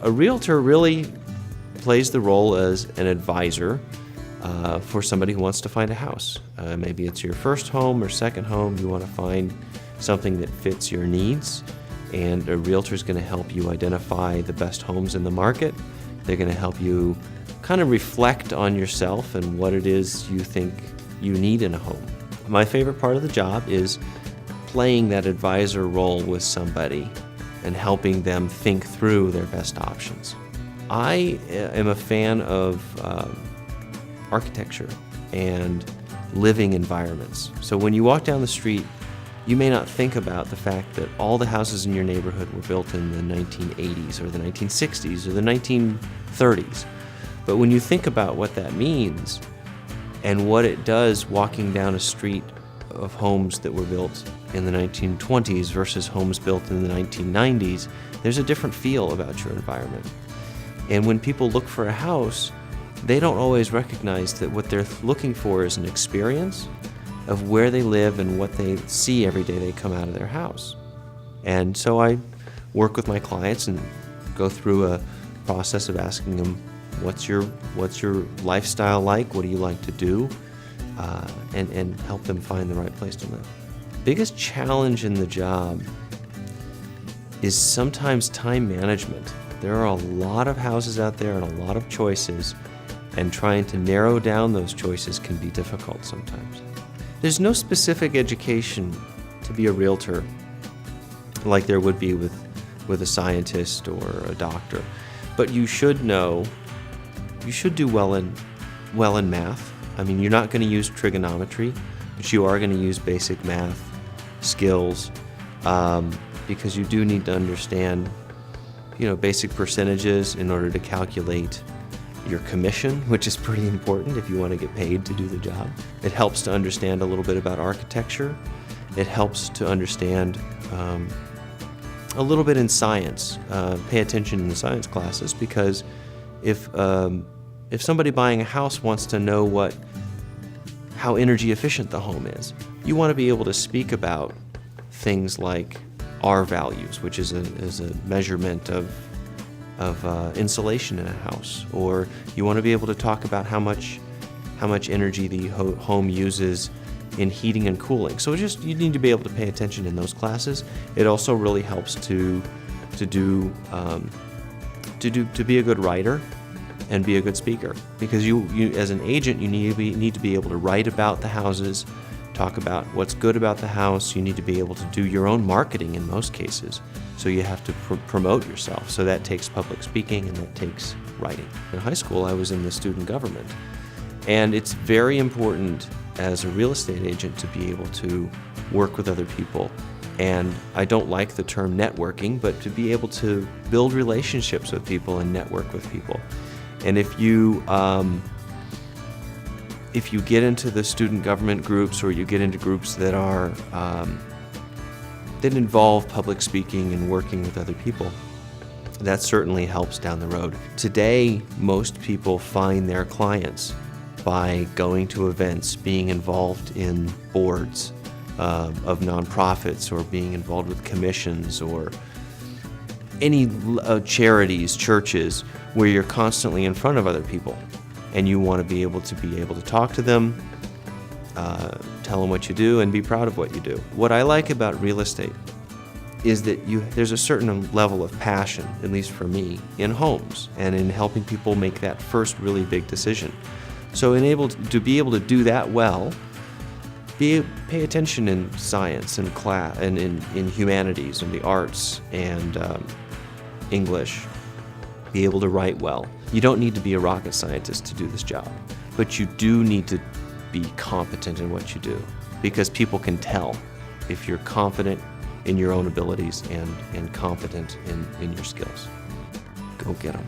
A realtor really plays the role as an advisor for somebody who wants to find a house. Maybe it's your first home or second home. You want to find something that fits your needs, and a realtor is going to help you identify the best homes in the market. They're going to help you kind of reflect on yourself and what it is you think you need in a home. My favorite part of the job is playing that advisor role with somebody and helping them think through their best options. I am a fan of architecture and living environments. So when you walk down the street, you may not think about the fact that all the houses in your neighborhood were built in the 1980s or the 1960s or the 1930s. But when you think about what that means and what it does walking down a street of homes that were built in the 1920s versus homes built in the 1990s, there's a different feel about your environment. And when people look for a house, they don't always recognize that what they're looking for is an experience of where they live and what they see every day they come out of their house. And so I work with my clients and go through a process of asking them, what's your lifestyle like? What do you like to do? And help them find the right place to live. Biggest challenge in the job is sometimes time management. There are a lot of houses out there and a lot of choices, and trying to narrow down those choices can be difficult sometimes. There's no specific education to be a realtor like there would be with a scientist or a doctor, but you should know, you should do well in math. I mean, you're not going to use trigonometry, but you are going to use basic math skills because you do need to understand, basic percentages in order to calculate your commission, which is pretty important if you want to get paid to do the job. It helps to understand a little bit about architecture. It helps to understand a little bit in science. Pay attention in the science classes, because if somebody buying a house wants to know how energy efficient the home is, you want to be able to speak about things like R values, which is a measurement of insulation in a house, or you want to be able to talk about how much energy the home uses in heating and cooling. So you need to be able to pay attention in those classes. It also really helps to be a good writer and be a good speaker, because you as an agent, you need to be able to write about the houses, talk about what's good about the house. You need to be able to do your own marketing in most cases. So you have to promote yourself. So that takes public speaking and that takes writing. In high school, I was in the student government. And it's very important as a real estate agent to be able to work with other people. And I don't like the term networking, but to be able to build relationships with people and network with people. And if you get into the student government groups, or you get into groups that are that involve public speaking and working with other people, that certainly helps down the road. Today, most people find their clients by going to events, being involved in boards of nonprofits, or being involved with commissions, or any charities, churches, where you're constantly in front of other people and you want to be able to talk to them, tell them what you do, and be proud of what you do. What I like about real estate is that there's a certain level of passion, at least for me, in homes and in helping people make that first really big decision. So to be able to do that well, pay attention in science and class and in humanities and the arts and English. Be able to write well. You don't need to be a rocket scientist to do this job, but you do need to be competent in what you do, because people can tell if you're confident in your own abilities and competent in your skills. Go get them.